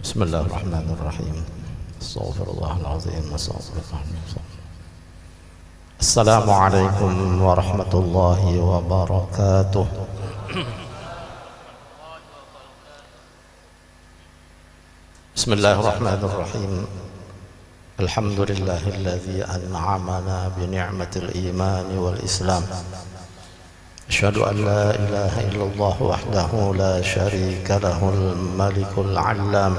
بسم الله الرحمن الرحيم. استغفر الله العظيم واستغفر الله. السلام عليكم ورحمة الله وبركاته. بسم الله الرحمن الرحيم. الحمد لله الذي أنعمنا بنعمة الإيمان والإسلام. أشهد أن لا إله إلا الله وحده لا شريك له الملك العلام،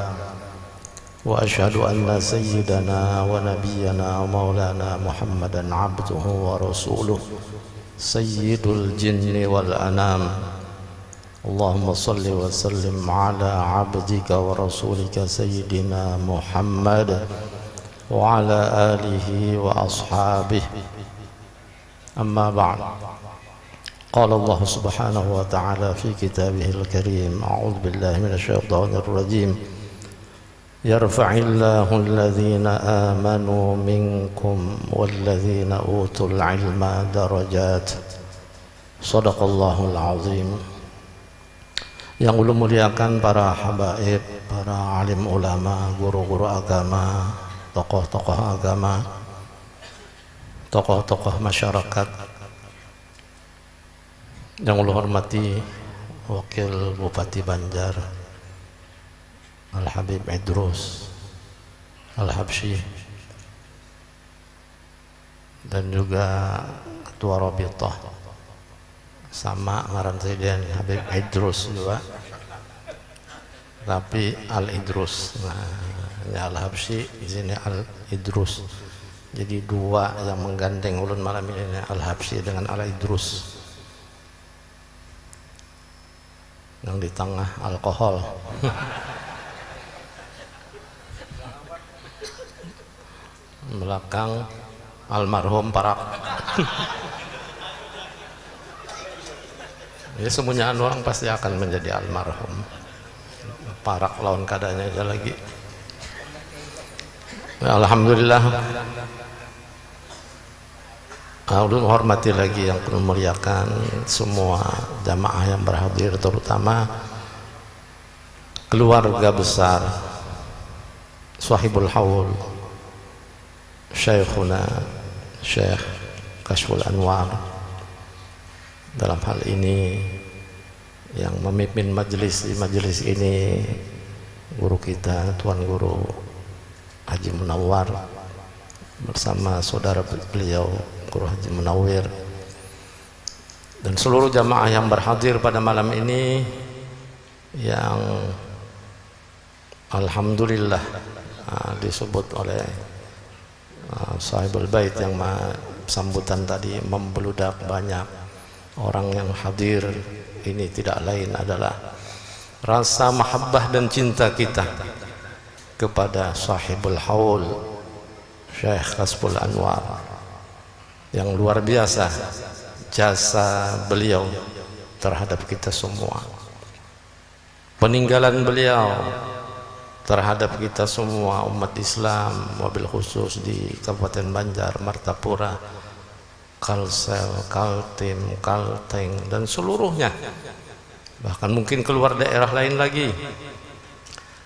وأشهد أن سيدنا ونبينا ومولانا محمدا عبده ورسوله سيد الجن والأنام. اللهم صل وسلم على عبدك ورسولك سيدنا محمد وعلى آله وأصحابه. أما بعد، قال الله سبحانه وتعالى في كتابه الكريم: أعوذ بالله من الشيطان الرجيم. يرفع الله الذين آمنوا منكم والذين أوتوا العلم درجات. صدق الله العظيم. Yang ulun muliakan para habaib, para alim ulama, guru-guru agama, tokoh-tokoh agama, tokoh-tokoh masyarakat. Yang ulun hormati Wakil Bupati Banjar Al-Habib Idrus Al-Habsyi, dan juga Ketua Rabitah sama ngaran Presiden Habib Idrus juga, tapi Al-Idrus. Nah, ya Al-Habsyi di sini Al-Idrus. Jadi dua yang menggandeng ulun malam ini, Al-Habsyi dengan Al-Idrus. Yang di tengah alkohol. Belakang almarhum Parak. Ya, semuanya orang pasti akan menjadi almarhum. Parak lawan kadanya aja lagi. Ya, alhamdulillah. Ulun hormati lagi yang perlu memuliakan semua jamaah yang berhadir, terutama keluarga besar Sahibul Haul Syekhuna Syekh Kashful Anwar. Dalam hal ini yang memimpin majelis ini guru kita, Tuan Guru Haji Munawwar, bersama saudara beliau Guru Haji Munawwir, dan seluruh jamaah yang berhadir pada malam ini, yang alhamdulillah disebut oleh Sahibul Bait yang sambutan tadi, membeludak banyak orang yang hadir. Ini tidak lain adalah rasa mahabbah dan cinta kita kepada Sahibul Haul Syekh Kashful Anwar, yang luar biasa jasa beliau terhadap kita semua, peninggalan beliau terhadap kita semua umat Islam, wabil khusus di Kabupaten Banjar, Martapura, Kalsel, Kaltim, Kalteng, dan seluruhnya, bahkan mungkin keluar daerah lain lagi,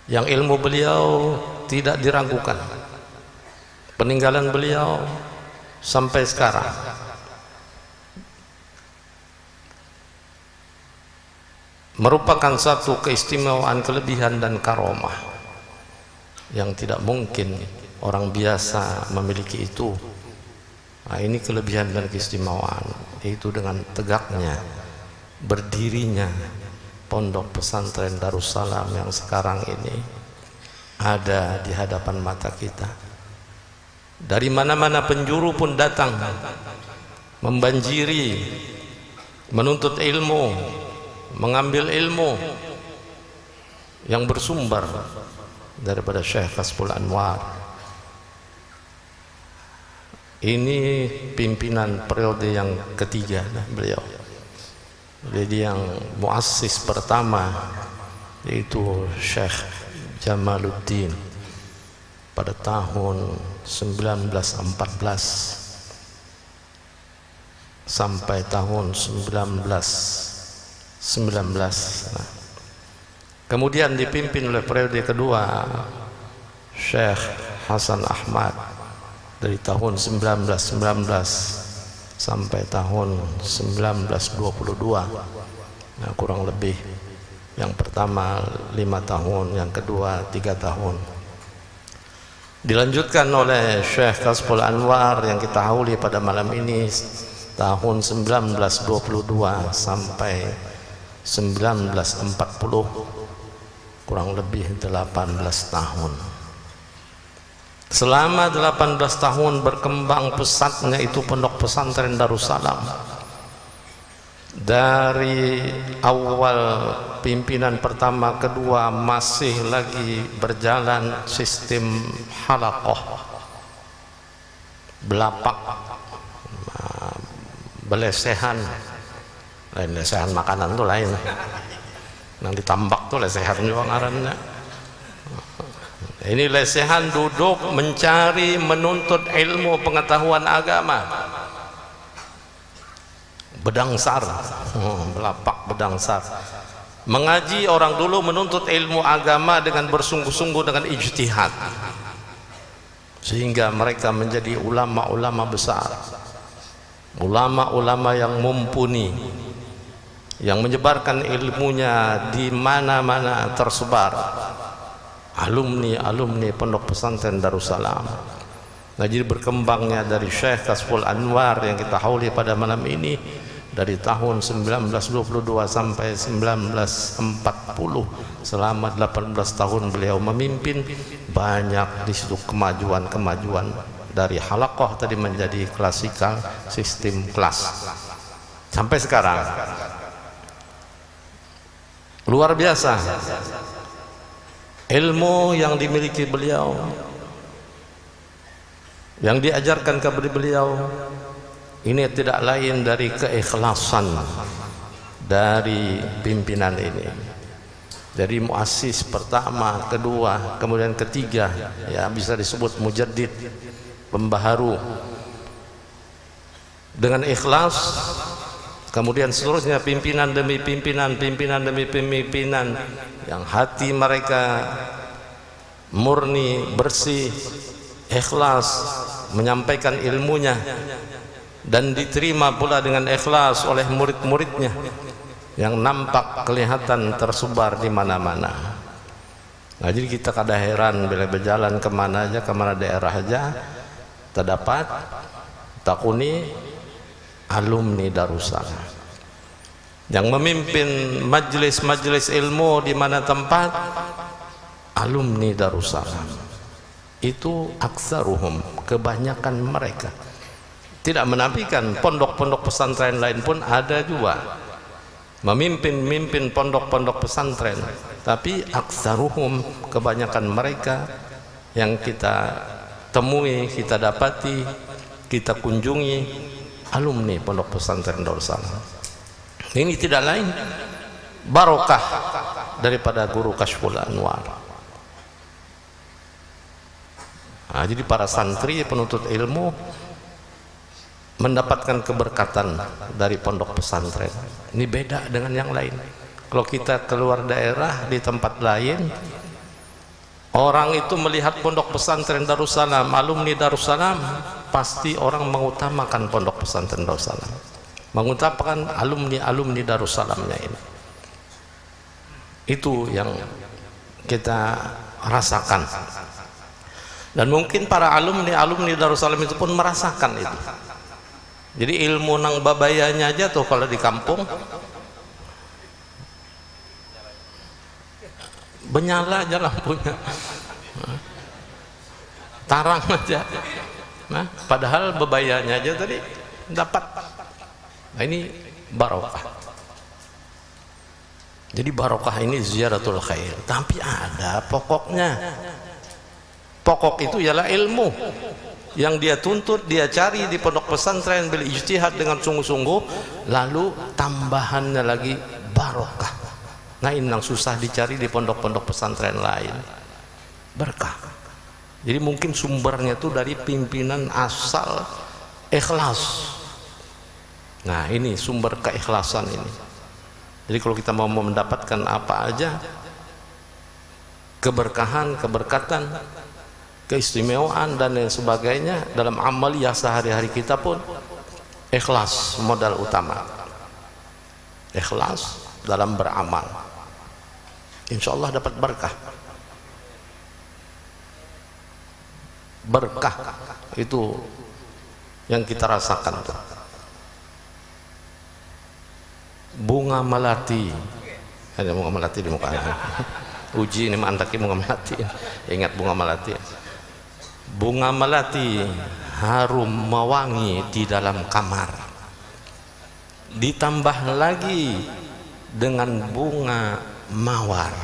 yang ilmu beliau tidak diragukan, peninggalan beliau sampai sekarang merupakan satu keistimewaan, kelebihan dan karomah yang tidak mungkin orang biasa memiliki itu. Nah, ini kelebihan dan keistimewaan, yaitu dengan tegaknya, berdirinya Pondok Pesantren Darussalam yang sekarang ini ada di hadapan mata kita. Dari mana-mana penjuru pun datang membanjiri, menuntut ilmu, mengambil ilmu yang bersumber daripada Syekh Kashful Anwar. Ini pimpinan periode yang ketiga beliau. Jadi yang muassis pertama yaitu Syekh Jamaluddin pada tahun 1914 sampai tahun 1919. Nah, Kemudian dipimpin oleh periode kedua Syekh Hasan Ahmad dari tahun 1919 sampai tahun 1922. Nah, kurang lebih yang pertama 5 tahun, yang kedua 3 tahun. Dilanjutkan oleh Syekh Kasful Anwar yang kita hauli pada malam ini tahun 1922 sampai 1940, kurang lebih 18 tahun. Selama 18 tahun berkembang pesatnya itu pondok pesantren Darussalam. Dari awal pimpinan pertama kedua masih lagi berjalan sistem halaqah, belapak, belesehan. Lain lesehan makanan tuh lain. Nang ditambak tuh lesehan juga ngarannya. Ini lesehan duduk mencari menuntut ilmu pengetahuan agama. Bedangsar, belapak bedangsar. Mengaji orang dulu menuntut ilmu agama dengan bersungguh-sungguh dengan ijtihad, sehingga mereka menjadi ulama-ulama besar, ulama-ulama yang mumpuni, yang menyebarkan ilmunya di mana-mana tersebar. Alumni pondok pesantren Darussalam. Nah, jadi berkembangnya dari Syekh Kasful Anwar yang kita hauli pada malam ini dari tahun 1922 sampai 1940, selama 18 tahun beliau memimpin. Banyak di situ kemajuan-kemajuan, dari halaqah tadi menjadi klasikal, sistem kelas, sampai sekarang. Luar biasa ilmu yang dimiliki beliau, yang diajarkan kepada beliau. Ini tidak lain dari keikhlasan dari pimpinan ini, dari muassis pertama, kedua, kemudian ketiga, ya bisa disebut mujaddid, pembaharu. Dengan ikhlas, kemudian seterusnya pimpinan demi pimpinan, pimpinan demi pimpinan, yang hati mereka murni, bersih, ikhlas menyampaikan ilmunya, dan diterima pula dengan ikhlas oleh murid-muridnya yang nampak kelihatan tersebar di mana-mana. Nah, jadi kita kada heran bila berjalan kemana aja, kemana daerah aja, terdapat takuni alumni Darussalam yang memimpin majelis-majelis ilmu di mana tempat. Alumni Darussalam itu aksaruhum, kebanyakan mereka. Tidak menafikan pondok-pondok pesantren lain pun ada juga memimpin pondok-pondok pesantren, tapi aksaruhum, kebanyakan mereka yang kita temui, kita dapati, kita kunjungi, alumni pondok pesantren Darussalam. Ini tidak lain barokah daripada guru Kasful Anwar. Nah, jadi para santri penuntut ilmu mendapatkan keberkatan dari pondok pesantren. Ini beda dengan yang lain. Kalau kita keluar daerah di tempat lain, orang itu melihat pondok pesantren Darussalam, alumni Darussalam, pasti orang mengutamakan pondok pesantren Darussalam, mengutamakan alumni Darussalamnya ini. Itu yang kita rasakan, dan mungkin para alumni Darussalam itu pun merasakan itu. Jadi ilmu nang babayanya aja tuh kalau di kampung benyala aja lampunya, tarang aja. Nah, padahal bebayanya aja tadi dapat. Nah, ini barokah. Jadi barokah ini ziyaratul khair, tapi ada pokoknya. Pokok itu ialah ilmu yang dia tuntut, dia cari di pondok pesantren bil ijtihad dengan sungguh-sungguh, lalu tambahannya lagi barokah. Nah, ini yang susah dicari di pondok-pondok pesantren lain, berkah. Jadi mungkin sumbernya itu dari pimpinan asal ikhlas. Nah, ini sumber keikhlasan ini. Jadi kalau kita mau mendapatkan apa aja, keberkahan, keberkatan, keistimewaan dan lain sebagainya dalam amaliyah sehari-hari kita pun ikhlas modal utama. Ikhlas dalam beramal, insya Allah dapat berkah. Berkah itu yang kita rasakan tuh. Bunga melati, ada bunga melati di muka uji ini mandaki bunga melati. Ingat bunga melati. Bunga melati harum mewangi di dalam kamar, ditambah lagi dengan bunga mawar.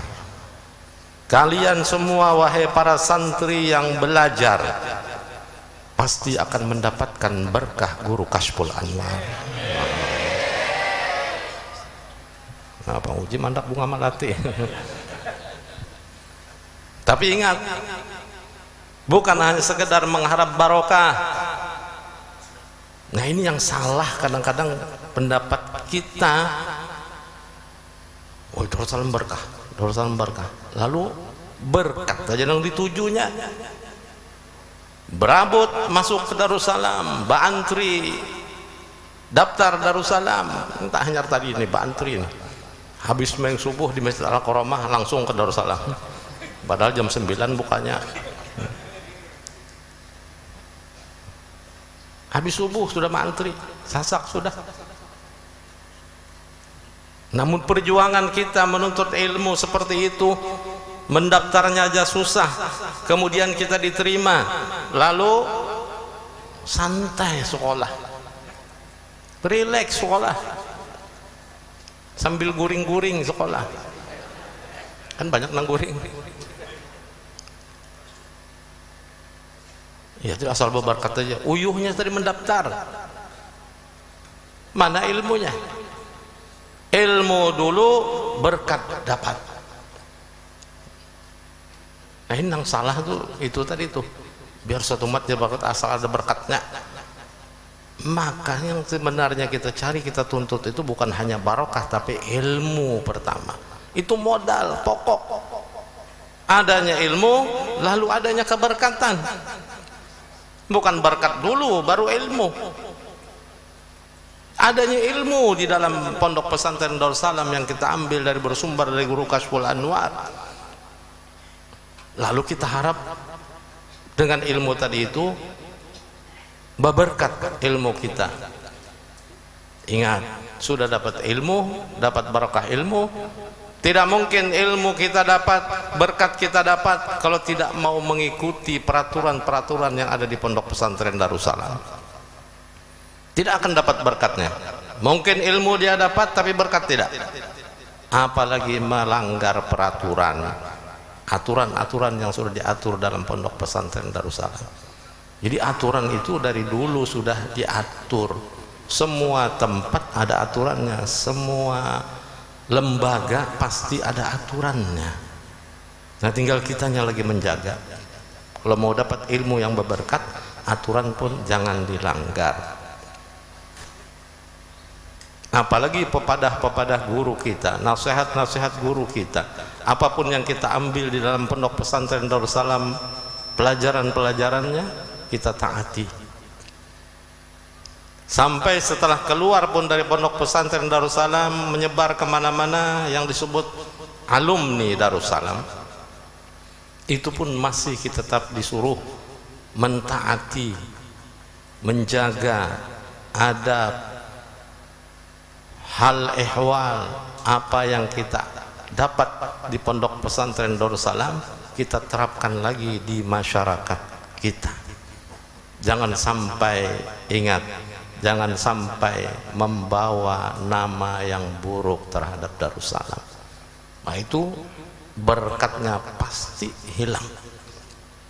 Kalian semua wahai para santri yang belajar pasti akan mendapatkan berkah guru Kasyful Anwar. Nah, Pak Uji mandak bunga melati. Tapi ingat, bukan hanya sekedar mengharap barokah. Nah, ini yang salah kadang-kadang pendapat kita. Oh, Darussalam berkah, Darussalam berkah. Lalu berkat saja yang ditujunya. Berabot masuk ke Darussalam, Ba'antri, daftar Darussalam. Tak hanya tadi ini Ba'antri ini. Habis main subuh di Masjid Al-Karamah langsung ke Darussalam. Padahal jam 9 bukanya. Habis subuh sudah mantri, sasak sudah. Namun perjuangan kita menuntut ilmu seperti itu, mendaftarnya aja susah, kemudian kita diterima, lalu santai sekolah, rileks sekolah, sambil guring-guring sekolah. Kan banyak nang guring. Ya itu asal berkat aja. Uyuhnya tadi mendaftar. Mana ilmunya? Ilmu dulu, berkat dapat. Nah ini yang salah tuh itu tadi tuh. Biar satu umat dia berkat asal ada berkatnya. Maka yang sebenarnya kita cari, kita tuntut itu bukan hanya barokah tapi ilmu pertama. Itu modal pokok. Adanya ilmu, lalu adanya keberkatan. Bukan berkat dulu baru ilmu. Adanya ilmu di dalam pondok pesantren Darussalam yang kita ambil dari bersumber dari guru Kasyful Anwar. Lalu kita harap dengan ilmu tadi itu berberkat ilmu kita. Ingat, sudah dapat ilmu, dapat barakah ilmu. Tidak mungkin ilmu kita dapat, berkat kita dapat kalau tidak mau mengikuti peraturan-peraturan yang ada di pondok pesantren Darussalam. Tidak akan dapat berkatnya. Mungkin ilmu dia dapat tapi berkat tidak. Apalagi melanggar peraturan, aturan-aturan yang sudah diatur dalam pondok pesantren Darussalam. Jadi aturan itu dari dulu sudah diatur. Semua tempat ada aturannya, semua lembaga pasti ada aturannya. Nah tinggal kitanya lagi menjaga. Kalau mau dapat ilmu yang berberkat, aturan pun jangan dilanggar. Apalagi pepadah-pepadah guru kita, nasihat-nasihat guru kita, apapun yang kita ambil di dalam pondok pesantren Darussalam, pelajaran-pelajarannya kita taati. Sampai setelah keluar pun dari pondok pesantren Darussalam, menyebar kemana-mana yang disebut alumni Darussalam, itu pun masih kita tetap disuruh mentaati, menjaga adab, hal ehwal, apa yang kita dapat di pondok pesantren Darussalam kita terapkan lagi di masyarakat kita. Jangan sampai, ingat, jangan sampai membawa nama yang buruk terhadap Darussalam. Nah itu berkatnya pasti hilang.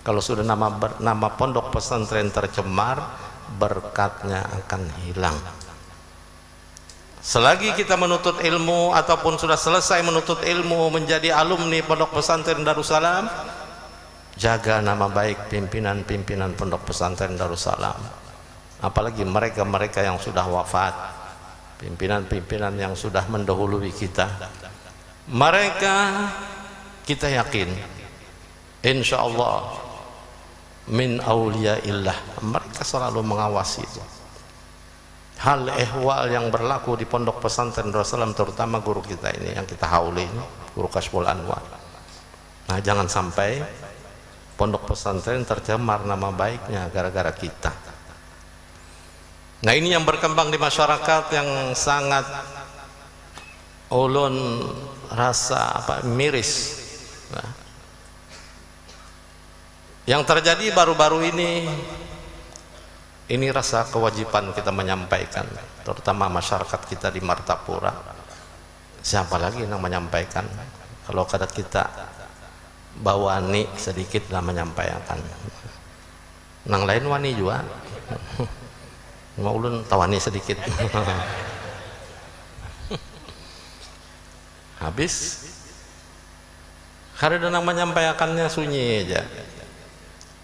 Kalau sudah nama pondok pesantren tercemar, berkatnya akan hilang. Selagi kita menuntut ilmu ataupun sudah selesai menuntut ilmu menjadi alumni pondok pesantren Darussalam, jaga nama baik pimpinan-pimpinan pondok pesantren Darussalam. Apalagi mereka-mereka yang sudah wafat, pimpinan-pimpinan yang sudah mendahului kita. Mereka kita yakin insyaallah min auliyaillah, mereka selalu mengawasi itu. Hal ehwal yang berlaku di pondok pesantren Darussalam, terutama guru kita ini yang kita hauli ini, guru Kasyful Anwar. Nah, jangan sampai pondok pesantren tercemar nama baiknya gara-gara kita. Nah, ini yang berkembang di masyarakat yang sangat ulun rasa miris. Nah, yang terjadi baru-baru ini rasa kewajiban kita menyampaikan, terutama masyarakat kita di Martapura. Siapa lagi yang menyampaikan kalau kadang kita bawani sedikit lah menyampaikan, nang lain wani juga mau ulun tawani sedikit habis hari dan menyampaikannya sunyi aja.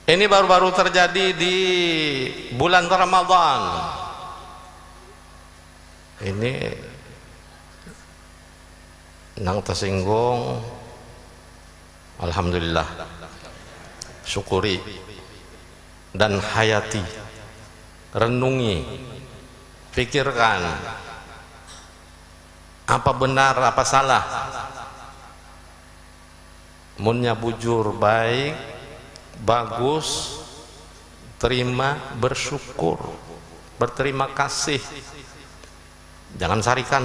Ini baru-baru terjadi di bulan Ramadan. Ini nang tersinggung, alhamdulillah, syukuri dan hayati, renungi, pikirkan apa benar apa salah. Munnya bujur baik, bagus, terima, bersyukur, berterima kasih. Jangan sarikan,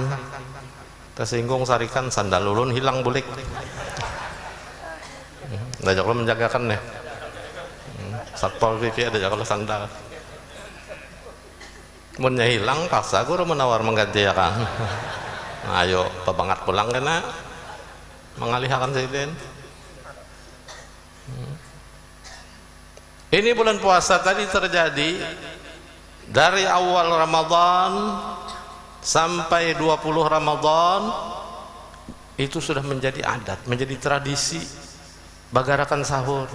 tersinggung sarikan, sandal ulun hilang bulik. Ada kalau menjagakan ya, satpol pp ada kalau sandal. Munnya hilang, paksa guru menawar mengganti ya kan. Ayo pebangat pulang kena mengalihkan siden. Ini bulan puasa tadi terjadi dari awal Ramadan sampai 20 Ramadan, itu sudah menjadi adat, menjadi tradisi bagarakan sahur.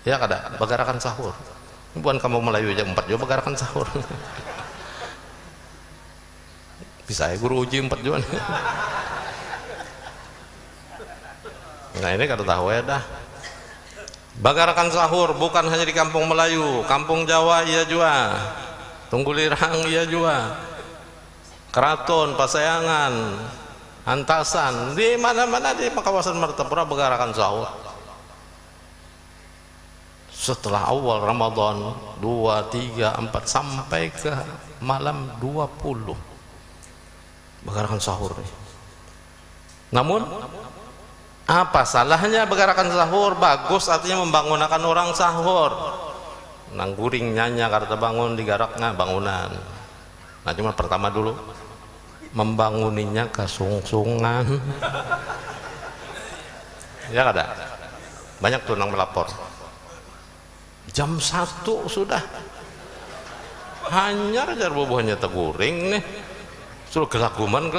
Ya kada, bagarakan sahur. Bukan kamu Melayu jam 4 juga bagarakan sahur. Bisa ya guru uji 4 juga. Nah, ini kada tahu ya dah. Bagarakan sahur bukan hanya di kampung Melayu, kampung Jawa iya juga, Tunggulirang iya juga, Keraton, Pasayangan, Antasan, di mana-mana di kawasan Martapura bagarakan sahur. Setelah awal Ramadan 2, 3, 4 sampai ke malam 20 bagarakan sahur. Namun apa salahnya bagarakan sahur? Bagus, artinya membangunkan orang sahur. Nang guring nyanya karena bangun digaraknya bangunan. Nah, cuma pertama dulu membanguninya kesungsungan. Ya kada? Banyak tuh nang melapor. Jam 1 sudah. Hanyar jar bubuhnya teguring nih. Suruh gelaguman.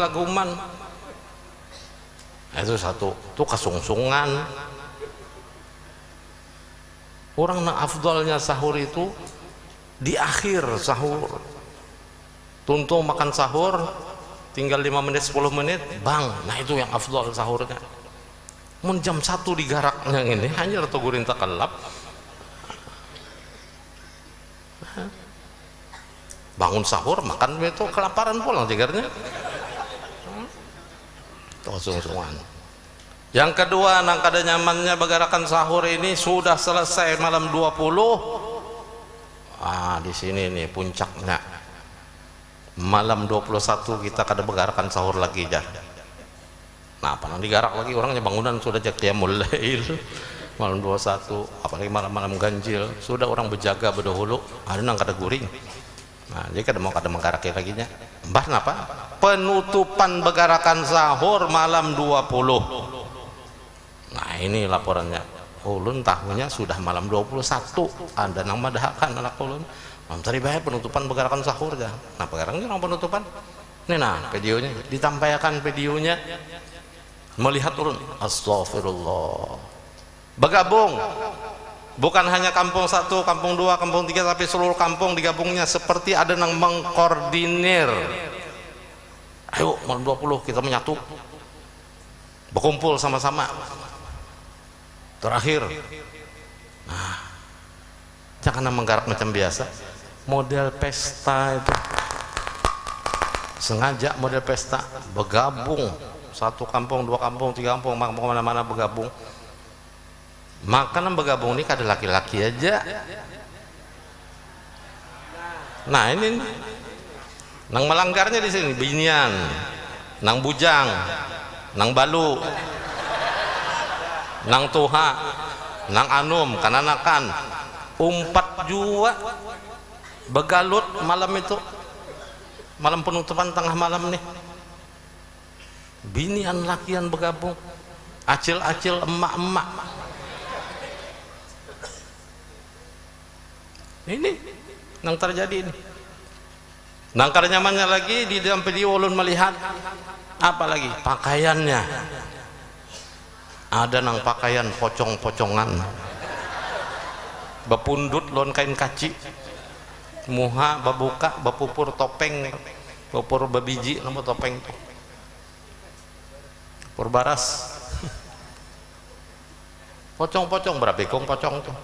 Itu satu, itu kesungsungan. Orang nak afdalnya sahur itu di akhir sahur. Tuntung makan sahur tinggal 5 menit 10 menit bang, nah itu yang afdal sahurnya. Mun jam 1 digaraknya ini hanya tegurin takalap. Bangun sahur makan itu kelaparan pulang jigarnya. Kesungsungan. Yang kedua, nang kada nyamannya bagarakan sahur ini sudah selesai malam 20. Di sini nih puncaknya. Malam 21 kita kada bagarakan sahur lagi jar. Nah, apa nang digarak lagi orangnya bangunan sudah jak qiyamul lail. Malam 21, apalagi malam-malam ganjil, sudah orang berjaga berdahulu, ada nang kada guring. Nah, jadi kada mau kada menggaraki lagi nya. Mbah napa? Penutupan begarakan sahur malam 20. Nah, ini laporannya. Ulun tahunya sudah malam 21. Ada nang madahakan anak ulun. Mam tadi bae penutupan begarakan sahur dah. Nah, begarang orang penutupan. Ini nah videonya, ditampaikan videonya. Melihat ulun, astagfirullah. Bergabung. Bukan hanya kampung 1, kampung 2, kampung 3, tapi seluruh kampung digabungnya seperti ada yang mengkoordinir. Ayo malam 20 kita menyatu, berkumpul sama-sama. terakhir. Jangan menggarap macam biasa. Model pesta itu sengaja, model pesta bergabung, satu kampung, dua kampung, tiga kampung, mana-mana bergabung. Makanan bergabung ini kada laki-laki aja. Nah ini nang melanggarnya di sini binian, nang bujang, nang balu, nang tuha, nang anum, kananakan, umpat jua begalut malam itu, malam penutupan tengah malam nih. Binian lakian bergabung, acil-acil, emak-emak. Ini yang terjadi ini. Nang kada nyamannya lagi di dalam video ulun melihat apa lagi pakaiannya. Ada nang pakaian pocong-pocongan, bepundut lon kain kaci, muha babuka bapupur topeng, bapupur babiji nama topeng tuh, pur baras, pocong-pocong berapa ekong pocong tuh.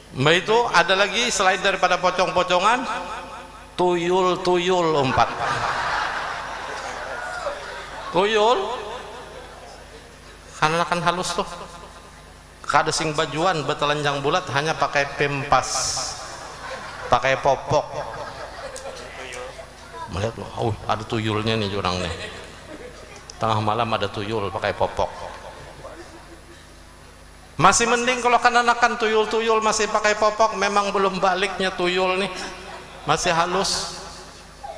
Mbak itu ada lagi selain daripada pocong-pocongan, tuyul-tuyul umpat. Tuyul karena kan halus tuh, kada sing bajuan betelanjang bulat, hanya pakai pempas, pakai popok. Melihat, oh ada tuyulnya nih jurang nih, tengah malam ada tuyul pakai popok. Masih mending kalau kananakan tuyul-tuyul masih pakai popok, memang belum baliknya tuyul nih, masih halus.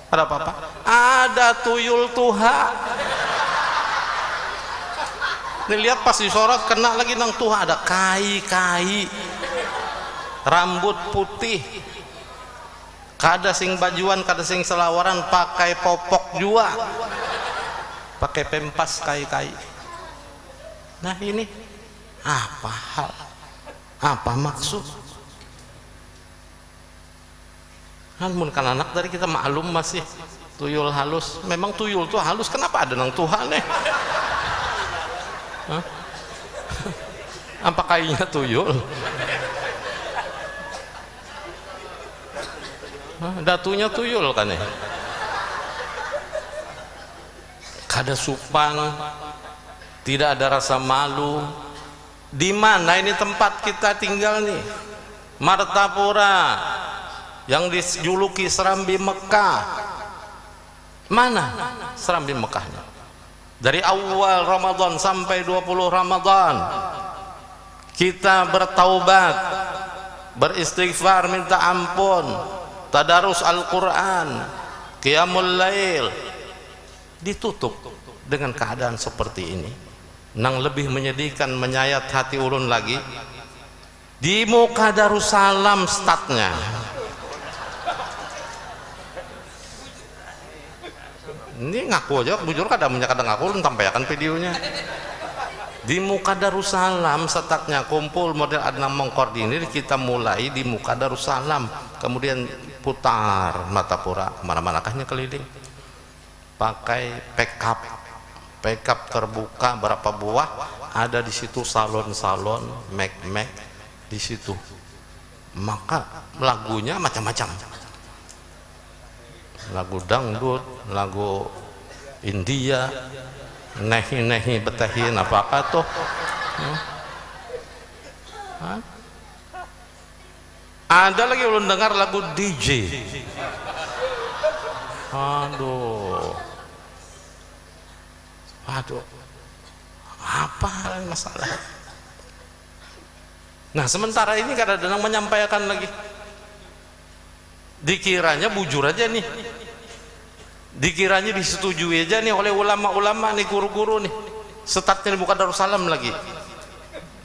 Ada apa-apa? Ada tuyul tuha. Nih lihat pas disorot kena lagi nang tuha, ada kai-kai, rambut putih, kada sing bajuan, kada sing selawaran, pakai popok jua, pakai pempas kai-kai. Nah ini apa hal, apa maksud? Kan kan anak dari kita maklum masih tuyul halus. Memang tuyul tuh halus, kenapa ada nang tuha nih? Hah? Apa kayaknya tuyul? Hah? Datunya tuyul kan ya? Kada supan, tidak ada rasa malu. Di mana ini tempat kita tinggal nih? Martapura, yang dijuluki Serambi Mekah. Mana Serambi Mekahnya? Dari awal Ramadan sampai 20 Ramadan kita bertaubat, beristighfar, minta ampun, tadarus Al-Quran, qiyamul lail, ditutup dengan keadaan seperti ini. Nang lebih menyedihkan, menyayat hati ulun lagi, di muka Darussalam statnya. Ini ngaku aja, bujur kadang ngaku, tampilkan videonya. Di muka Darussalam setaknya kumpul model Adnan mengkoordinir, kita mulai di muka Darussalam, kemudian putar Martapura, mana-manakahnya keliling, pakai pick up terbuka berapa buah, ada di situ salon-salon, make di situ. Maka lagunya macam-macam. Lagu dangdut, lagu India, nehi betahin apakah tuh. Ada lagi ulun dengar lagu DJ. Aduh, apa masalah? Nah sementara ini kadang-kadang menyampaikan lagi, dikiranya bujur aja nih, dikiranya disetujui aja nih oleh ulama-ulama nih, guru-guru nih, setatnya dibuka Darussalam lagi.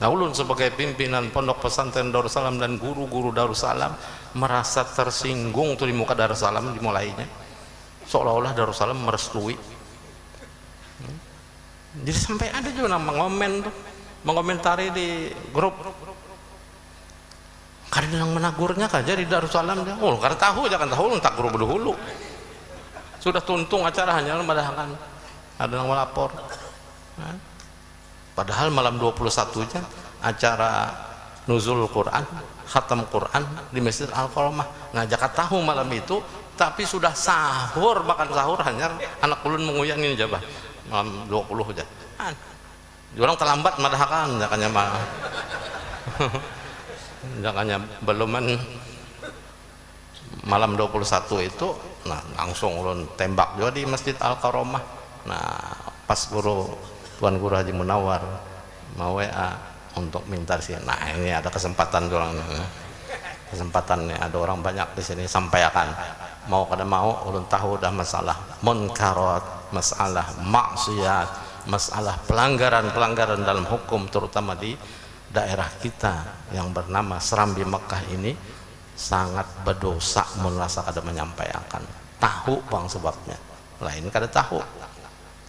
Nah ulun sebagai pimpinan pondok pesantren Darussalam dan guru-guru Darussalam merasa tersinggung tuh di muka Darussalam dimulainya, seolah-olah Darussalam merestui. Jadi sampai ada juga nama ngomen tuh, mengomentari di grup, karena yang menagurnya kaja di Darussalam dia, oh karena tahu jangan tahu tak guru berdahulu sudah tuntung acara hanya madahakan ada yang melapor. Padahal malam 21-nya acara nuzul Quran, khatam Quran di Masjid Al-Karamah. Ngajak tahu malam itu, tapi sudah sahur, makan sahur hanya anak ulun menguyang ini jabah malam 20 aja. Orang terlambat madahakan jakanya mah. Jakanya beluman malam 21 itu, nah langsung ulun tembak juga di Masjid Al-Karamah. Nah pas Tuan Guru Haji Munawar mau WA untuk minta sih. Nah ini ada kesempatan orang, kesempatan nih, ada orang banyak di sini, sampaikan mau kada mau ulun tahu dah masalah munkarat, masalah maksiat, masalah pelanggaran dalam hukum, terutama di daerah kita yang bernama Serambi Mekah ini sangat berdosa merasa kada menyampaikan. Tahu bang sebabnya, lain kada tahu,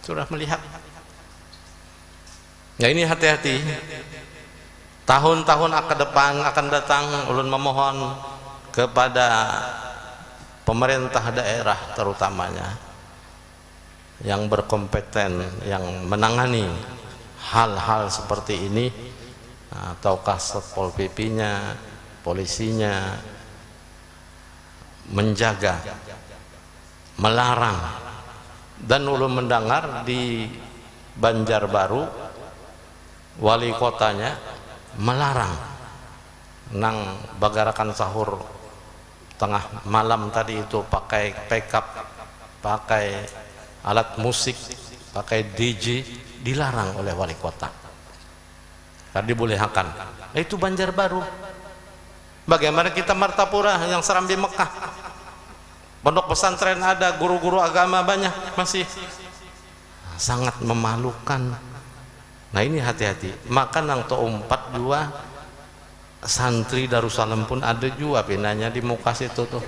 sudah melihat. Ya ini hati-hati. Tahun-tahun ke depan akan datang, ulun memohon kepada pemerintah daerah terutamanya yang berkompeten, yang menangani hal-hal seperti ini, ataukah Satpol PP-nya, polisinya, menjaga, melarang. Dan ulun mendengar di Banjarbaru wali kotanya melarang nang bagarakan sahur tengah malam tadi itu pakai pickup, pakai alat musik, pakai DJ, dilarang oleh wali kota. Tadi dibolehkan. Itu Banjarbaru. Bagaimana kita Martapura yang Serambi Mekah, pondok pesantren ada, guru-guru agama banyak, masih sangat memalukan. Nah ini hati-hati. Maka nang to 42 santri Darussalam pun ada juga pinanya di muka situ tuh.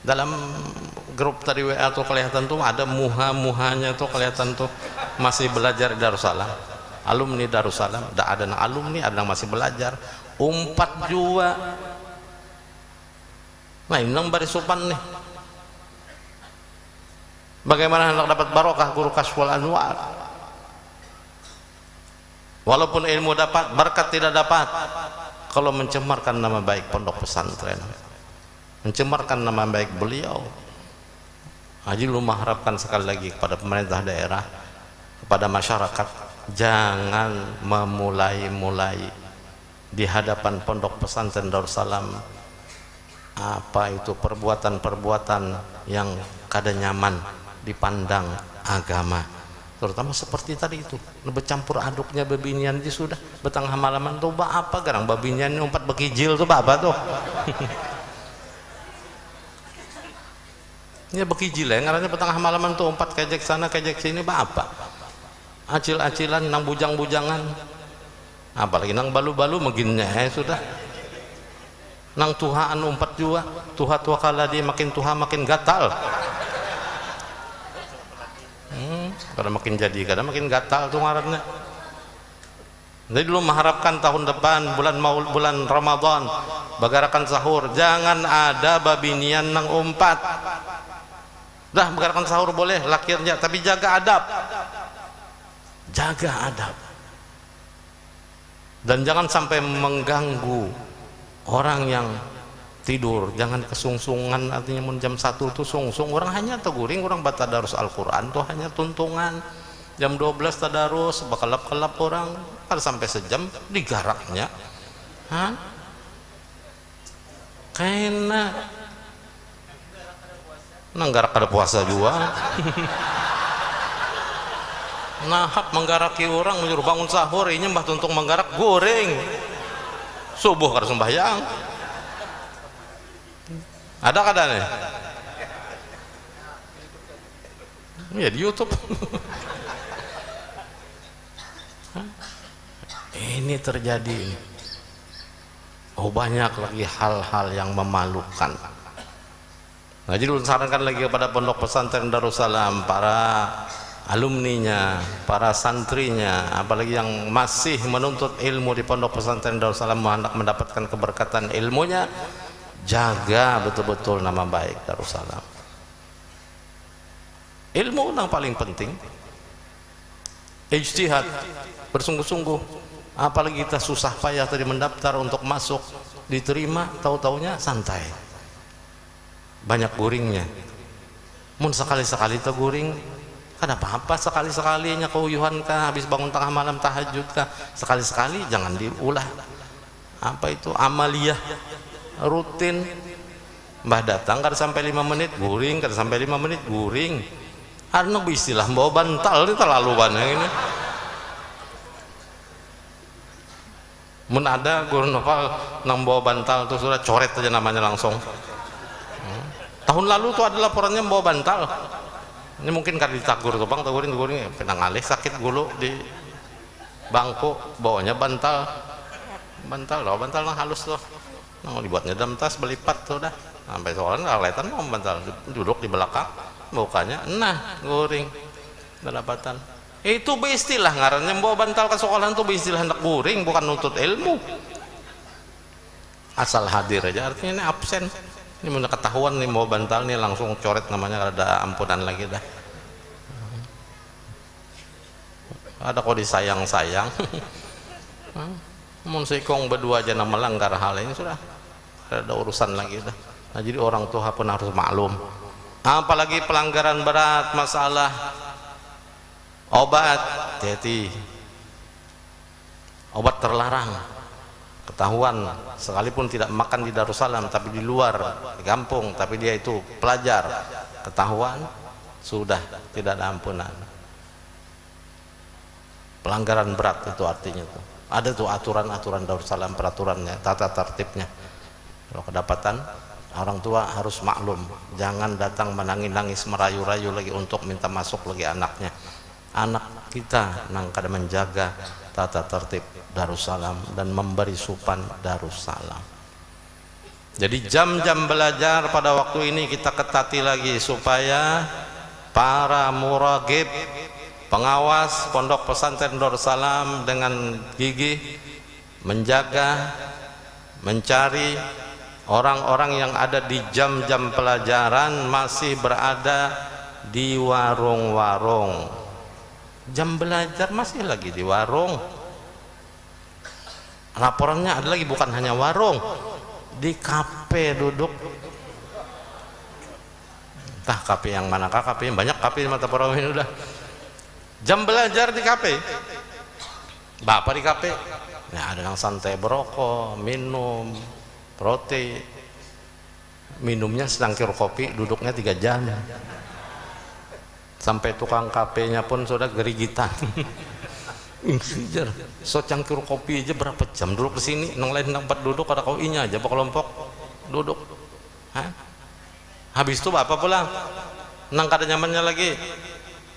Dalam grup tadi WA tuh kelihatan tuh ada muha-muhanya tuh kelihatan tuh masih belajar di Darussalam, alumni Darussalam. Ada nang alumni, ada nang masih belajar. 4 juga. Nah ini nang bari sopan nih. Bagaimana hendak dapat barokah guru Kasyful Anwar? Walaupun ilmu dapat, berkat tidak dapat kalau mencemarkan nama baik pondok pesantren, mencemarkan nama baik beliau. Haji lu mengharapkan sekali lagi kepada pemerintah daerah, kepada masyarakat, jangan memulai di hadapan pondok pesantren Darussalam apa itu perbuatan-perbuatan yang kada nyaman dipandang agama, terutama seperti tadi itu bercampur aduknya babinian di sudah betengah malaman tuh apa garang babinian umpat bekijil tuh apa tuh. Ini bekijil ya ngarannya betengah malaman tuh umpat kejek sana kejek sini apa acil-acilan nang bujang-bujangan, apalagi nang balu-balu meginnya sudah nang tuhaan umpat juga tuha tua kala dia makin tuha makin gatal. Kadang makin jadi, kadang makin gatal tuh ngarannya. Jadi dulu mengharapkan tahun depan bulan Ramadan bagarakan sahur, jangan ada babinian nang umpat. Dah bagarakan sahur boleh lakirnya, tapi jaga adab. Jaga adab. Dan jangan sampai mengganggu orang yang tidur, jangan kesungsungan. Artinya jam 1 tuh sungsung, orang hanya teguring, orang baca tadarus Al-Quran tuh hanya tuntungan. Jam 12 tadarus, bakalap-kalap orang, kalau sampai sejam digaraknya. Kena nanggarak ada puasa juga. Nahap menggaraki orang, menyuruh bangun sahur, ini mbah tuntung menggarak goreng. Subuh kada sembahyang. Ada kadang ya di YouTube. Ini terjadi. Oh banyak lagi hal-hal yang memalukan. Nah, jadi sarankan lagi kepada pondok pesantren Darussalam, para alumninya, para santrinya, apalagi yang masih menuntut ilmu di pondok pesantren Darussalam, hendak mendapatkan keberkatan ilmunya, jaga betul-betul nama baik Darussalam. Ilmu yang paling penting. Ijtihad, bersungguh-sungguh. Apalagi kita susah payah tadi mendaftar untuk masuk, diterima, tahu-taunya santai, banyak guringnya. Mun sekali-sekali guring, kan apa-apa, sekali-sekalinya keuyuhan kah, habis bangun tengah malam tahajud kah, sekali-sekali, jangan diulah. Apa itu amaliyah rutin. Mbah datang kada sampai 5 menit guring, kada sampai 5 menit guring. Anu istilah bawa bantal ini terlalu banyak ini. Mun ada guru novel nang bawa bantal tuh sudah coret aja namanya langsung. Tahun lalu tuh ada laporannya bawa bantal. Ini mungkin karena ditagur tuh bang, taguring penang alih sakit gulu di bangku, bawanya bantal loh, bantal nang halus tuh. Nang dibuatnya dalam tas belipat tuh dah. Sampai soalnya kelihatan mau bantal duduk di belakang, mukanya nah guring kedapatan. Itu beristilah ngarannya bawa bantal ke sekolahan tuh beristilah hendak guring, bukan nuntut ilmu. Asal hadir aja artinya ini absen. Ini mulai ketahuan nih bawa bantal nih langsung coret namanya, ada ampunan lagi dah. Ada kok disayang-sayang. Mun sikong berdua aja melanggar hal ini sudah ada urusan lagi dah. Nah, jadi orang tua pun harus maklum. Apalagi pelanggaran berat masalah obat, jadi obat terlarang, ketahuan sekalipun tidak makan di Darussalam tapi di luar, di kampung, tapi dia itu pelajar, ketahuan sudah tidak ada ampunan. Pelanggaran berat itu artinya tuh. Ada tuh aturan-aturan Darussalam, peraturannya, tata tertibnya. Kalau kedapatan, orang tua harus maklum, jangan datang menangis-nangis, merayu-rayu lagi untuk minta masuk lagi anaknya. Anak kita nang kada menjaga tata tertib Darussalam dan memberi supan Darussalam. Jadi jam-jam belajar pada waktu ini kita ketati lagi supaya para muragib, pengawas pondok pesantren Darussalam dengan gigih menjaga, mencari orang-orang yang ada di jam-jam pelajaran masih berada di warung-warung. Jam belajar masih lagi di warung. Laporannya ada lagi, bukan hanya warung, di kafe duduk. Entah kafe yang mana, kafe yang banyak, kafe mata perawi ini udah. Jam belajar di kafe. Bapak di kafe. Nah, ada yang santai berokok, minum roti, minumnya secangkir kopi, duduknya 3 jam. Sampai tukang kafenya pun sudah gerigitan. Secangkir kopi aja berapa jam duduk di sini, nang lain tempat duduk ada koinya aja, kelompok duduk. Hah? Habis itu bapak pulang, nang kada nyamannya lagi,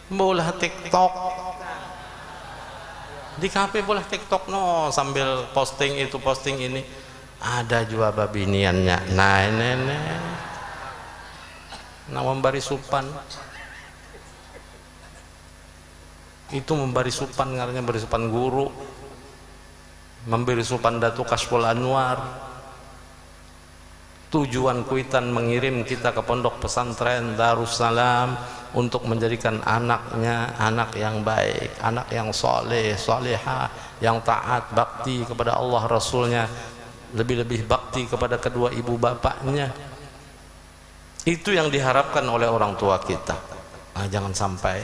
bolah TikTok. Di kafe bolah TikTok no, sambil posting itu posting ini. Ada juga babiniannya, nah ini nah memberi supan itu, memberi supan ngarannya memberi supan guru, memberi supan Datuk Kasful Anwar. Tujuan kuitan mengirim kita ke pondok pesantren Darussalam untuk menjadikan anaknya anak yang baik, anak yang soleh, solehah, yang taat, bakti kepada Allah Rasulnya, lebih-lebih bakti kepada kedua ibu bapaknya. Itu yang diharapkan oleh orang tua kita. Nah, jangan sampai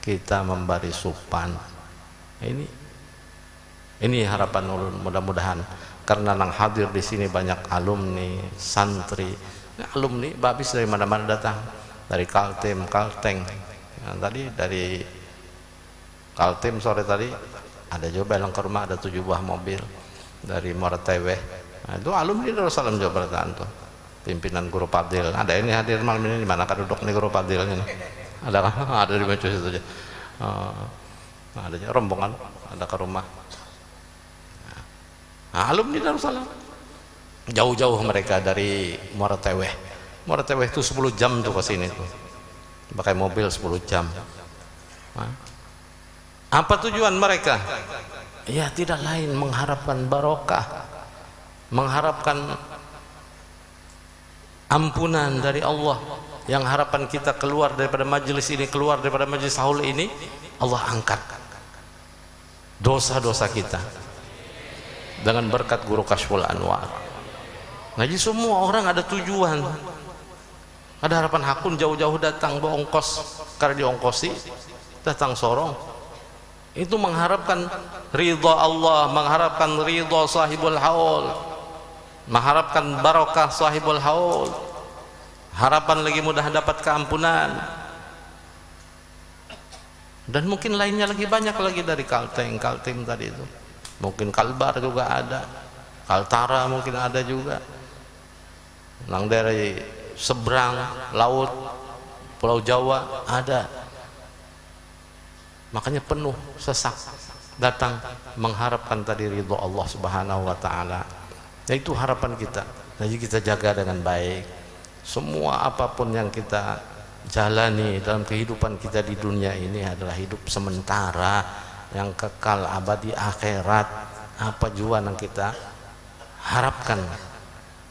kita memberi supan. Ini harapan ulun, mudah-mudahan karena nang hadir di sini banyak alumni, santri. Nah, alumni babis dari mana-mana datang, dari Kaltim, Kalteng. Nah, tadi dari Kaltim sore tadi ada juga belang ke rumah, ada 7 buah mobil dari Muara Teweh. Nah, itu alumni Darussalam Jawa Barat tuh, pimpinan Guru Fadil. Ada ini hadir malam ini, di mana kan duduk nih Guru Fadil ini? Ada di meja situ aja. Ada rombongan, ada ke rumah. Nah, alumni Darussalam. Jauh-jauh mereka dari Muara Teweh. Muara Teweh itu 10 jam tuh ke sini tuh. Pakai mobil 10 jam. Nah, apa tujuan mereka? Ya tidak lain mengharapkan barokah, mengharapkan ampunan dari Allah, yang harapan kita keluar daripada majelis ini, keluar daripada majelis haul ini, Allah angkat dosa-dosa kita dengan berkat guru Kasyful Anwar. Ngaji semua orang ada tujuan, ada harapan. Hakun jauh-jauh datang bawa ongkos, karena diongkosi datang sorong, itu mengharapkan ridha Allah, mengharapkan ridha sahibul haul, mengharapkan barakah sahibul haul, harapan lagi mudah dapat keampunan, dan mungkin lainnya lagi banyak lagi dari Kalteng, Kaltim tadi itu, mungkin Kalbar juga ada, Kaltara mungkin ada juga, nang dari seberang laut Pulau Jawa ada. Makanya penuh sesak datang mengharapkan tadi ridho Allah Subhanahu wa taala. Nah, itu harapan kita. Jadi kita jaga dengan baik. Semua apapun yang kita jalani dalam kehidupan kita di dunia ini adalah hidup sementara yang kekal abadi akhirat. Apa jua yang kita harapkan?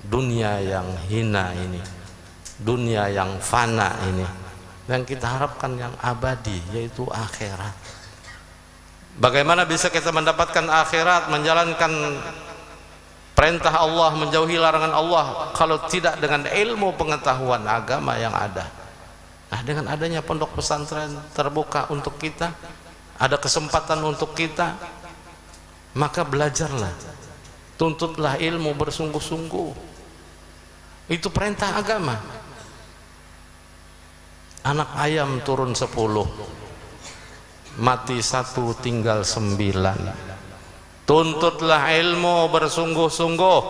Dunia yang hina ini, dunia yang fana ini, dan kita harapkan yang abadi, yaitu akhirat. Bagaimana bisa kita mendapatkan akhirat, menjalankan perintah Allah, menjauhi larangan Allah, kalau tidak dengan ilmu pengetahuan agama yang ada? Nah, dengan adanya pondok pesantren terbuka untuk kita, ada kesempatan untuk kita, maka belajarlah, tuntutlah ilmu bersungguh-sungguh. Itu perintah agama. Anak ayam turun 10, mati 1 tinggal 9. Tuntutlah ilmu bersungguh-sungguh.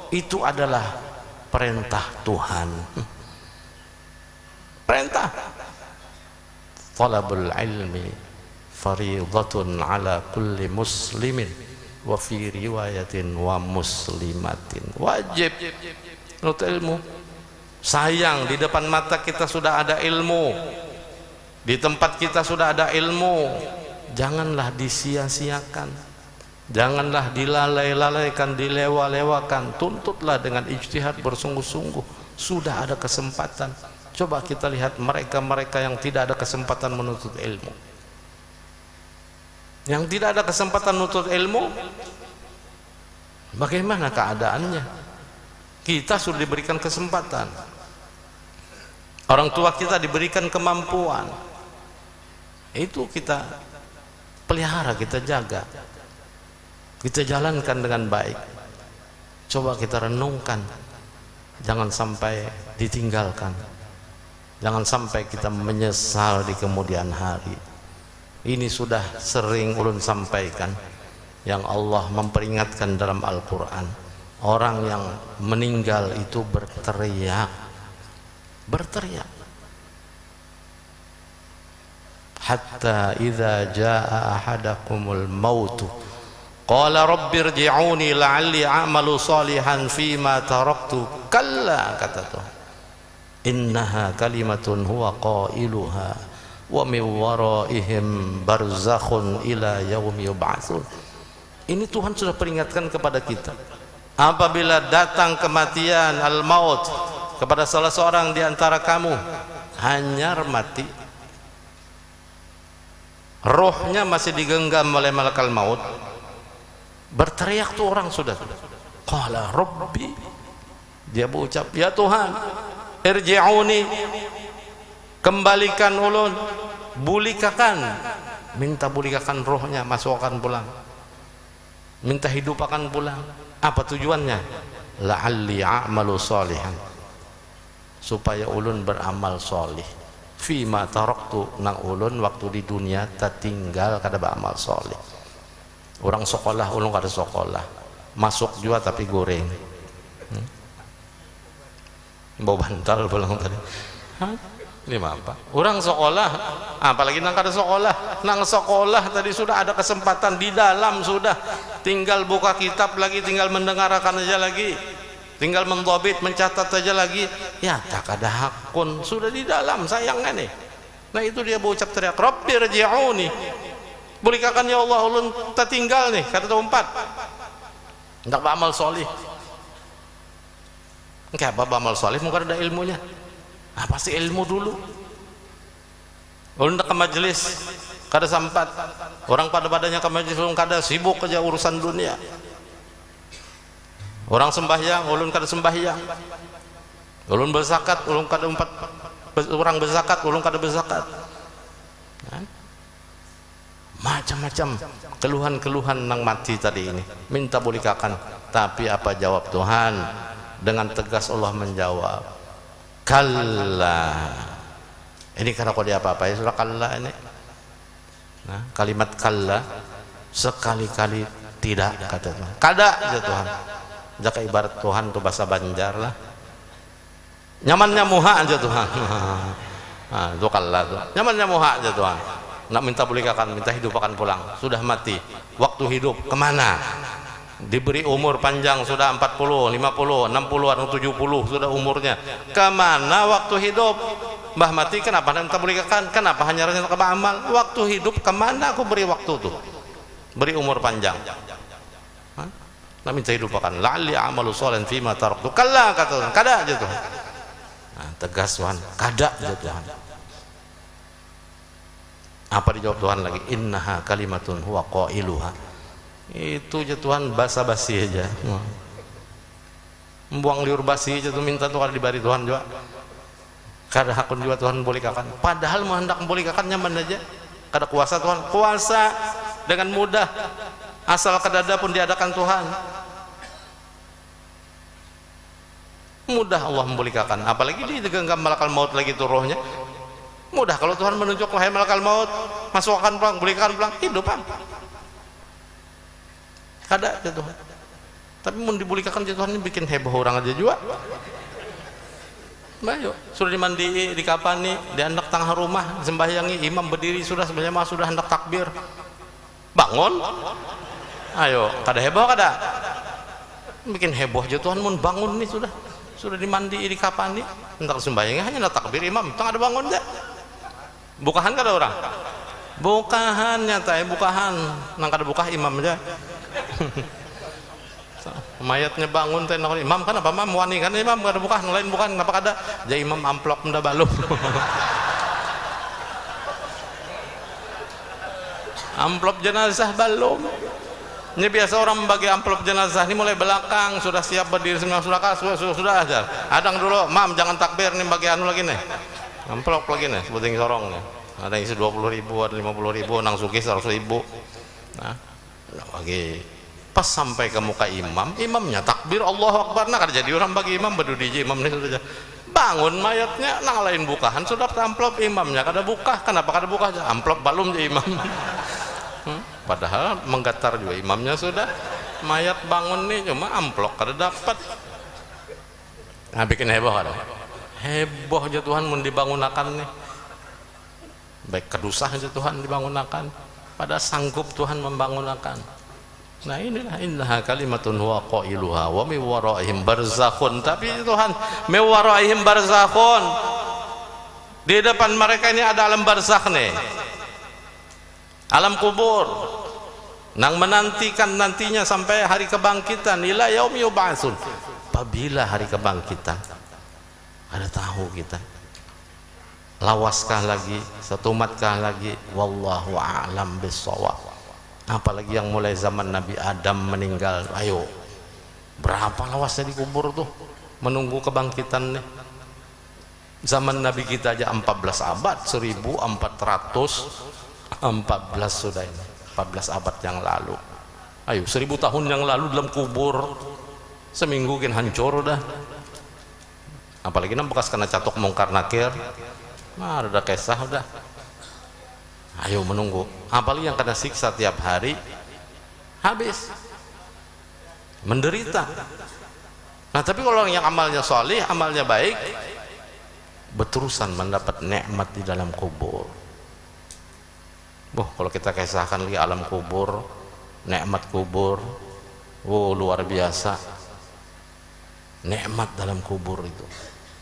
Itu adalah perintah Tuhan. Perintah. Talabul ilmi fariidatun ala kulli muslimin wa fi riwayatin wa muslimatin. Wajib menuntut ilmu. Sayang, di depan mata kita sudah ada ilmu, di tempat kita sudah ada ilmu. Janganlah disia-siakan, janganlah dilalai-lalaikan, dilewa-lewakan. Tuntutlah dengan ijtihad bersungguh-sungguh. Sudah ada kesempatan. Coba kita lihat mereka-mereka yang tidak ada kesempatan menuntut ilmu, yang tidak ada kesempatan menuntut ilmu, bagaimana keadaannya? Kita sudah diberikan kesempatan, orang tua kita diberikan kemampuan, itu kita pelihara, kita jaga, kita jalankan dengan baik. Coba kita renungkan, jangan sampai ditinggalkan, jangan sampai kita menyesal di kemudian hari. Ini sudah sering ulun sampaikan, yang Allah memperingatkan dalam Al-Quran. Orang yang meninggal itu berteriak, berteriak. Hatta idza jaa ahadakumul mautu qala rabbirji'uni la'alli a'malu salihan fima taraktu. Kalla, kata Tuhan, innaha kalimatun huwa qailuha wa min waraihim barzakhun ila yaumi yub'atsun. Ini Tuhan sudah peringatkan kepada kita. Apabila datang kematian, al-maut, kepada salah seorang di antara kamu, hanyar mati, rohnya masih digenggam oleh malaikat maut, berteriak tuh orang sudah. Qala rabbi, dia berucap, ya Tuhan, irji'uni, kembalikan ulun, bulikakan, minta bulikakan rohnya, masukkan pulang, minta hidupakan pulang. Apa tujuannya? La'alli a'malu salihan, supaya ulun beramal solih. Fima taraktu, nang ulun waktu di dunia tertinggal kada beramal solih. Orang sekolah, ulun kada sekolah, masuk juga tapi goreng, bawa bantal pulang tadi. Ini apa? Orang sekolah, apalagi nang kada sekolah, nang sekolah tadi sudah ada kesempatan di dalam, sudah tinggal buka kitab lagi, tinggal mendengarkan aja lagi, tinggal mendobit, mencatat aja lagi. Ya tak ada hakun, sudah di dalam, sayangnya nih. Nah itu dia berucap teriak, Rabbir ji'uni, bulikakan ya Allah, ulun tertinggal nih, kata tempat hendak beramal solih. Enggak apa beramal solih, mungkin ada ilmunya. pasti ilmu dulu. Ulun ke majelis kada sempat, orang pada badannya ke majelis ulun kada, sibuk aja urusan dunia. Orang sembahyang ulun kada sembahyang, ulun berzakat ulun kada empat, orang berzakat ulun kada berzakat. Macam-macam keluhan-keluhan nang mati tadi ini minta bolehkan, tapi apa jawab Tuhan? Dengan tegas Allah menjawab, kalla. Ini karena kau dia apa-apa ya surah kalla ini. Nah, kalimat kalla sekali-kali tidak kata Tuhan. Kada aja Tuhan. Jaka ibarat Tuhan tuh bahasa Banjar lah. Nyamannya muha aja Tuhan. Nah, itu kalla tuh. Nyamannya muha aja Tuhan. Nak minta bolehkan, minta hidup akan pulang. Sudah mati. Waktu hidup kemana? Diberi umur panjang sudah 40, 50, 60 atau 70 sudah umurnya. Kemana waktu hidup? Mbah mati kenapa minta bolehkan? Kenapa hanya rencana ke amal? Waktu hidup kemana aku beri waktu tuh? Beri umur panjang. Nak minta hidup akan. La'alli amalu sholihan fima taraktu. Kalla kata Tuhan. Kada aja Tuhan. Nah, tegas Tuhan. Kada aja Tuhan. Apa dijawab Tuhan lagi? Innaha kalimatun huwa qailuha. Itu aja Tuhan, basa-basi aja, membuang liur basi aja tuh, minta tuh kada dibari Tuhan juga, kada hakun juga Tuhan bolehkan, padahal mau hendak membolehkan nyaman aja, kada kuasa Tuhan, kuasa dengan mudah, asal kadada pun diadakan Tuhan, mudah Allah membolehkan. Apalagi digenggam malakal maut lagi tuh rohnya, mudah kalau Tuhan menunjuk wahai malakal maut, masukkan pulang, bolehkan pulang, hidup kada aja Tuhan. Tapi mau dibolehkan aja Tuhan, ini bikin heboh orang aja juga. Bayo sudah dimandi, dikapani, diandak tengah rumah, sembahyangi, imam berdiri sudah sembahyang, sudah hendak takbir, bangun, ayo kada heboh kada, bikin heboh aja Tuhan. Mau bangun nih sudah dimandi, dikapani, hendak sembahyang, hanya hendak takbir, imam tengah ada bangun aja, bukahan kada orang, bukahan nyata bukahan, nang kada bukah imam aja. Mayatnya bangun teh imam kan apa mam wani kan imam kada bukan lain bukan kenapa kada jadi imam amplop nda balum. Amplop jenazah balum. Ini biasa orang membagi amplop jenazah ini mulai belakang, sudah siap berdiri semua, sudah aja. Adang dulu, mam jangan takbir nih bagi anu lagi nih. Amplop lagi nih, sebuting sorong nih. Ada isi 20.000, ada 50.000, nang sugih 100.000. Nah, bagi pas sampai ke muka imamnya takbir Allahu Akbar, nah kada jadi orang bagi imam berdiri imam ini sudah bangun, mayatnya nang lain bukahan sudah amplop, imamnya kada buka, kenapa kada buka aja amplop balum je imam. Padahal menggatar juga imamnya sudah, mayat bangun nih cuma amplop kada dapat. Nah bikin heboh kada? Heboh aja Tuhan mau dibangunakan nih, baik kedusah aja Tuhan dibangunakan, pada sanggup Tuhan membangunakan. Nah inilah innaha kalimatun huwa qailuha wa min waraihim barzakhun. Tapi Tuhan, min waraihim barzakhun, di depan mereka ini ada alam barzakh nih, alam kubur, nang menantikan nantinya sampai hari kebangkitan, ila yaumi yub'atsun. Apabila hari kebangkitan, ada tahu kita lawaskah lagi, setumatkah lagi, wallahu a'lam bissawab. Apalagi yang mulai zaman Nabi Adam meninggal, ayo berapa lawasnya dikubur tuh menunggu kebangkitan nih. Zaman Nabi kita aja 14 abad, 1414 sudah ini, 14 abad yang lalu. Ayo 1000 tahun yang lalu dalam kubur, seminggu kan hancur dah. Apalagi nang bekas kena catok mungkar nakir, nah ada kisah udah. Ayo menunggu, apalagi yang kena siksa tiap hari, habis menderita. Nah tapi kalau yang amalnya solih, amalnya baik, berterusan mendapat nikmat di dalam kubur. Kalau kita kisahkan lagi alam kubur, nikmat kubur, luar biasa nikmat dalam kubur itu.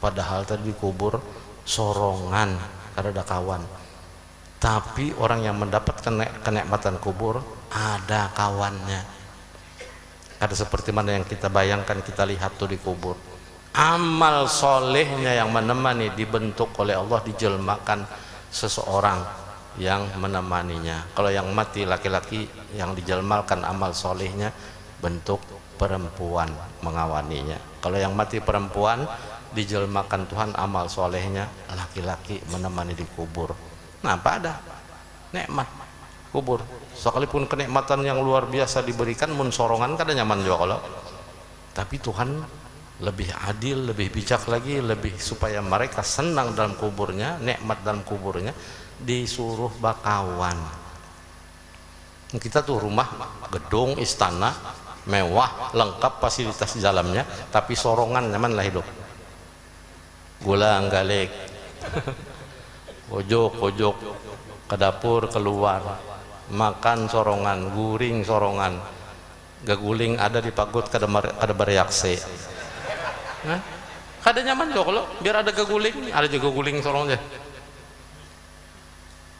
Padahal tadi kubur sorongan, kada ada kawan. Tapi orang yang mendapatkan kenikmatan kubur ada kawannya. Ada seperti mana yang kita bayangkan, kita lihat tuh di kubur, amal solehnya yang menemani dibentuk oleh Allah, dijelmakan seseorang yang menemaninya. Kalau yang mati laki-laki, yang dijelmalkan amal solehnya bentuk perempuan mengawaninya. Kalau yang mati perempuan, dijelmakan Tuhan amal solehnya laki-laki menemani di kubur. Nah, apa ada nikmat kubur, sekalipun kenikmatan yang luar biasa diberikan, mun sorongan kada nyaman juga kalau. Tapi Tuhan lebih adil, lebih bijak lagi, lebih supaya mereka senang dalam kuburnya, nikmat dalam kuburnya, disuruh bakawan. Kita tuh rumah, gedung, istana mewah, lengkap fasilitas di dalamnya, tapi sorongan nyaman lah hidup. Gulang galik, pojok ke dapur keluar, makan sorongan, guring sorongan, gaguling ada di pagut kada bereaksi. Nah, kada nyaman loh kalau biar ada gaguling, ada juga guling sorongnya.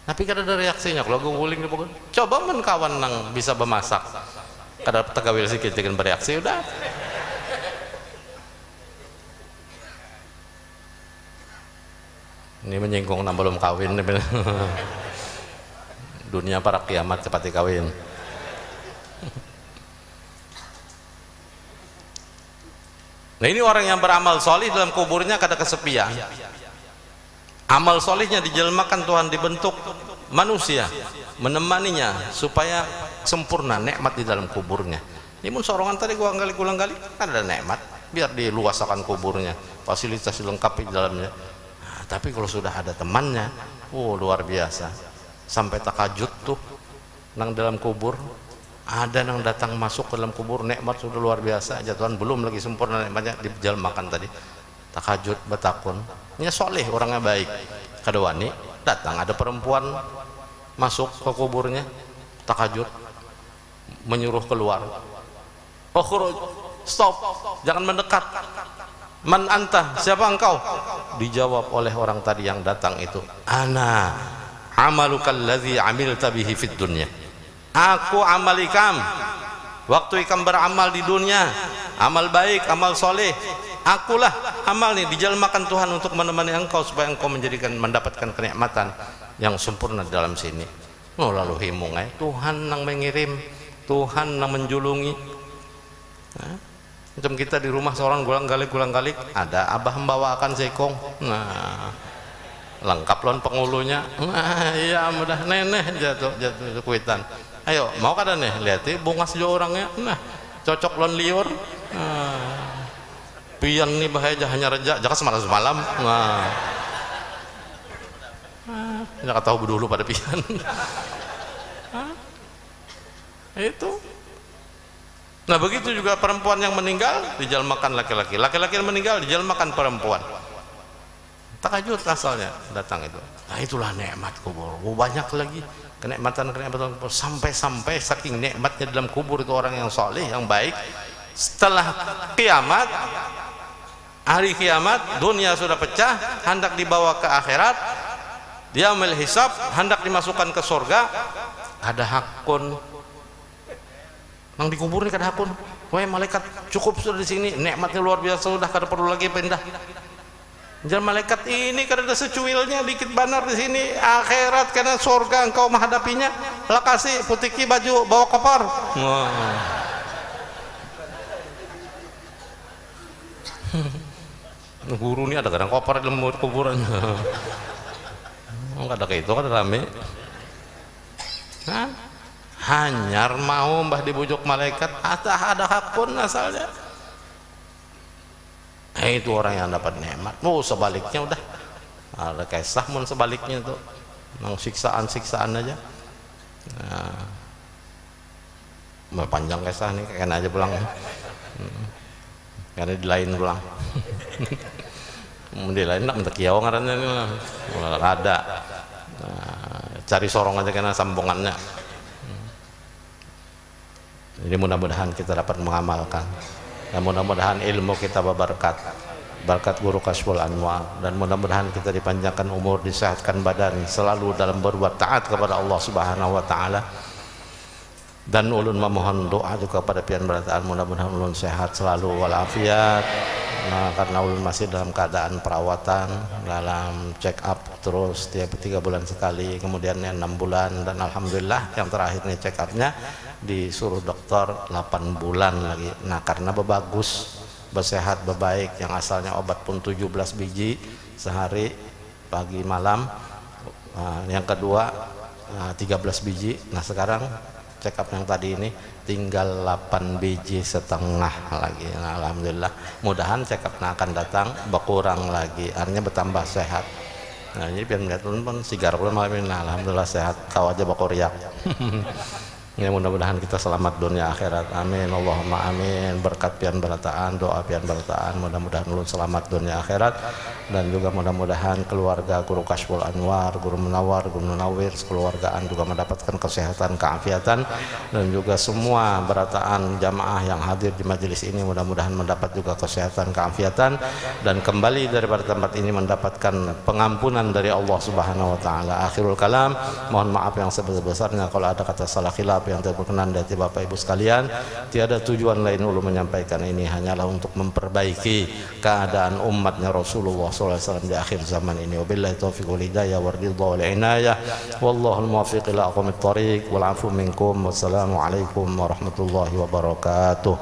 Tapi kada ada reaksinya kalau gaguling di pagut. Coba men kawan nang bisa bemasak, kada tegawil sikit dengan bereaksi udah. Ini menyinggung nang belum kawin. Dunia para kiamat cepat kawin. Nah, ini orang yang beramal solih dalam kuburnya kada kesepian. Amal solihnya dijelmakan Tuhan, dibentuk manusia menemaninya supaya sempurna nikmat di dalam kuburnya. Ini pun sorongan tadi gua ulang kali kan ada nikmat, biar diluasakan kuburnya, fasilitas dilengkapi di dalamnya. Nah, tapi kalau sudah ada temannya, luar biasa. Sampai takajud tuh nang dalam kubur, ada nang datang masuk ke dalam kubur, nikmat sudah luar biasa, jatuhan belum lagi sempurna nikmatnya dijelmakan tadi. Takajud betakun, nya soleh, orangnya baik. Kadawani datang ada perempuan masuk ke kuburnya, takajud, menyuruh keluar. Ukhruj, stop, jangan mendekat. Man anta, siapa engkau? Dijawab oleh orang tadi yang datang itu, ana amalukal ladzi amilta bihi fid dunya. Aku amal ikam waktu ikam beramal di dunia, amal baik, amal soleh, akulah amal nih dijelmakan Tuhan untuk menemani engkau supaya engkau mendapatkan kenikmatan yang sempurna dalam sini. Lalu himung Tuhan nang mengirim, Tuhan nang menjulungi. Macam kita di rumah seorang gulang galik ada abah membawakan sekong, lengkap lon pengulunya. Iya mudah neneh jatuh kuitan. Ayo mau kada nih lihat bungas juga orangnya, cocok lon liur. Pian nih bahaya hanya reja jaka semalam. Jaka tahu dulu pada pian. Itu. Nah begitu juga perempuan yang meninggal dijelmakan laki-laki, laki-laki yang meninggal dijelmakan perempuan. Takajud asalnya datang itu. Nah itulah nikmat kubur. Banyak lagi kenikmatan kubur, sampai saking nikmatnya dalam kubur itu orang yang soleh, yang baik. Setelah kiamat, hari kiamat, dunia sudah pecah, hendak dibawa ke akhirat, dia melihisab, hendak dimasukkan ke surga, ada hakun. Nang dikubur ini kada hakun. Wah malaikat cukup sudah di sini, nikmatnya luar biasa sudah, kada perlu lagi pindah. Jangan malaikat ini kada ada secuilnya dikit banar di sini, akhirat karena surga engkau menghadapinya. Lah kasih putiki baju bawa koper. Guru ini ada kadang koper dalam kuburan. Enggak ada kayak itu kan rame. Hanyar mau mbah dibujuk malaikat, ada hakun asalnya. Itu orang yang dapat nikmat. Sebaliknya udah ada kisah mun sebaliknya tuh, nang siksaan aja. Panjang kisah nih, kayaknya aja pulang. Karena di lain pulang. Di lain nak mentek kiau ngarannya nih lah. Ada. Cari sorong aja karena sambungannya. Jadi mudah-mudahan kita dapat mengamalkan, dan mudah-mudahan ilmu kita berberkat, berkat guru Kasyful Anwar, dan mudah-mudahan kita dipanjangkan umur, disehatkan badan, selalu dalam berbuat taat kepada Allah Subhanahu wa taala. Dan ulun memohon doa juga pada pian berataan, mudah-mudahan ulun sehat selalu walafiat. Nah, karena ulun masih dalam keadaan perawatan, dalam check up terus tiap 3 bulan sekali, kemudian 6 bulan, dan alhamdulillah yang terakhir nih check upnya disuruh dokter 8 bulan lagi. Nah, karena bebagus, bersehat, berbaik, yang asalnya obat pun 17 biji sehari pagi malam, yang kedua 13 biji. Nah, sekarang check up yang tadi ini tinggal 8 biji setengah lagi. Nah, alhamdulillah, mudahan check up akan datang berkurang lagi, artinya bertambah sehat. Nah, ini biar melihat pun sigar pun malam ini. Nah, alhamdulillah sehat, kau aja bakoriak. Ya, mudah-mudahan kita selamat dunia akhirat, amin Allahumma amin. Berkat pian berataan, doa pian berataan, mudah-mudahan ulun selamat dunia akhirat, dan juga mudah-mudahan keluarga Guru Kashful Anwar, Guru Munawar, Guru Munawir, kekeluargaan juga mendapatkan kesehatan, keafiatan, dan juga semua berataan jamaah yang hadir di majelis ini mudah-mudahan mendapat juga kesehatan, keafiatan, dan kembali daripada tempat ini mendapatkan pengampunan dari Allah Subhanahu wa taala. Akhirul kalam, mohon maaf yang sebesar-besarnya kalau ada kata salah khilaf yang tidak berkenan dari Bapak Ibu sekalian. Tiada tujuan lain ulun menyampaikan ini hanyalah untuk memperbaiki keadaan umatnya Rasulullah SAW di akhir zaman ini. Wabillahi taufiq wal hidayah wal ridha wal inayah, wallahul muwaffiq ila aqwamit thariq, wal afu minkum, wassalamu alaikum warahmatullahi wabarakatuh.